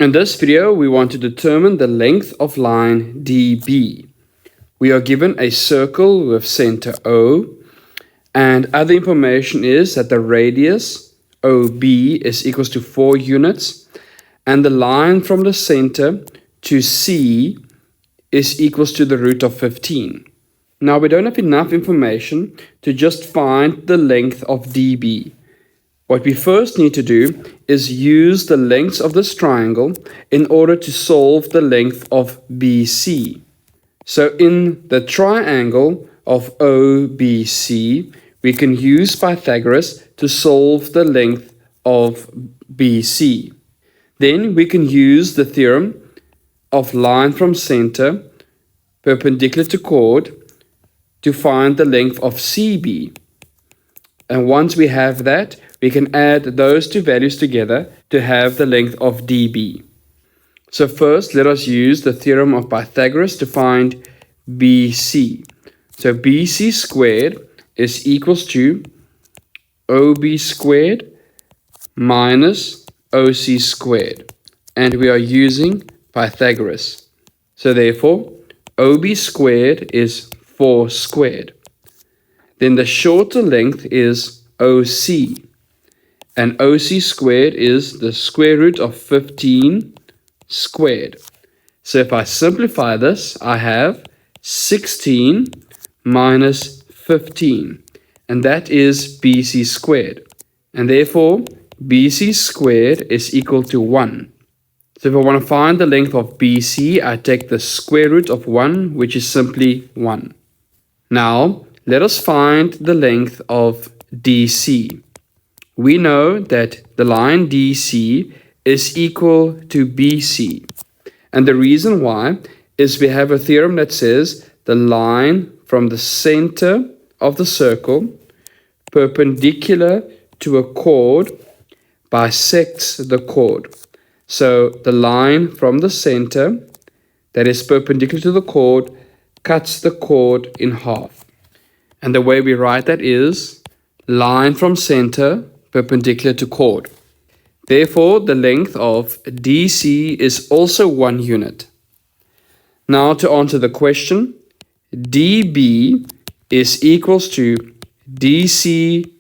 In this video, we want to determine the length of line DB. We are given a circle with center O, and other information is that the radius OB is equals to 4 units, and the line from the center to C is equals to the root of 15. Now, we don't have enough information to just find the length of DB. What we first need to do is use the lengths of this triangle in order to solve the length of BC. So in the triangle of OBC, we can use Pythagoras to solve the length of BC. Then we can use the theorem of line from center perpendicular to chord to find the length of CB. And once we have that, we can add those two values together to have the length of DB. So first, let us use the theorem of Pythagoras to find BC. So BC squared is equals to OB squared minus OC squared. And we are using Pythagoras. So therefore, OB squared is 4 squared. Then the shorter length is OC. And OC squared is the square root of 15 squared. So if I simplify this, I have 16 minus 15. And that is BC squared. And therefore, BC squared is equal to 1. So if I want to find the length of BC, I take the square root of 1, which is simply 1. Now, let us find the length of DC. We know that the line DC is equal to BC. And the reason why is we have a theorem that says the line from the center of the circle perpendicular to a chord bisects the chord. So the line from the center that is perpendicular to the chord cuts the chord in half. And the way we write that is line from center perpendicular to chord. Therefore, the length of DC is also 1 unit. Now to answer the question, DB is equals to DC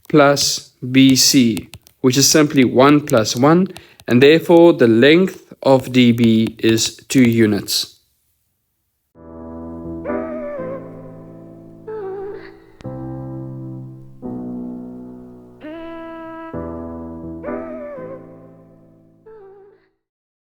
plus BC, which is simply 1 plus 1, and therefore the length of DB is 2 units.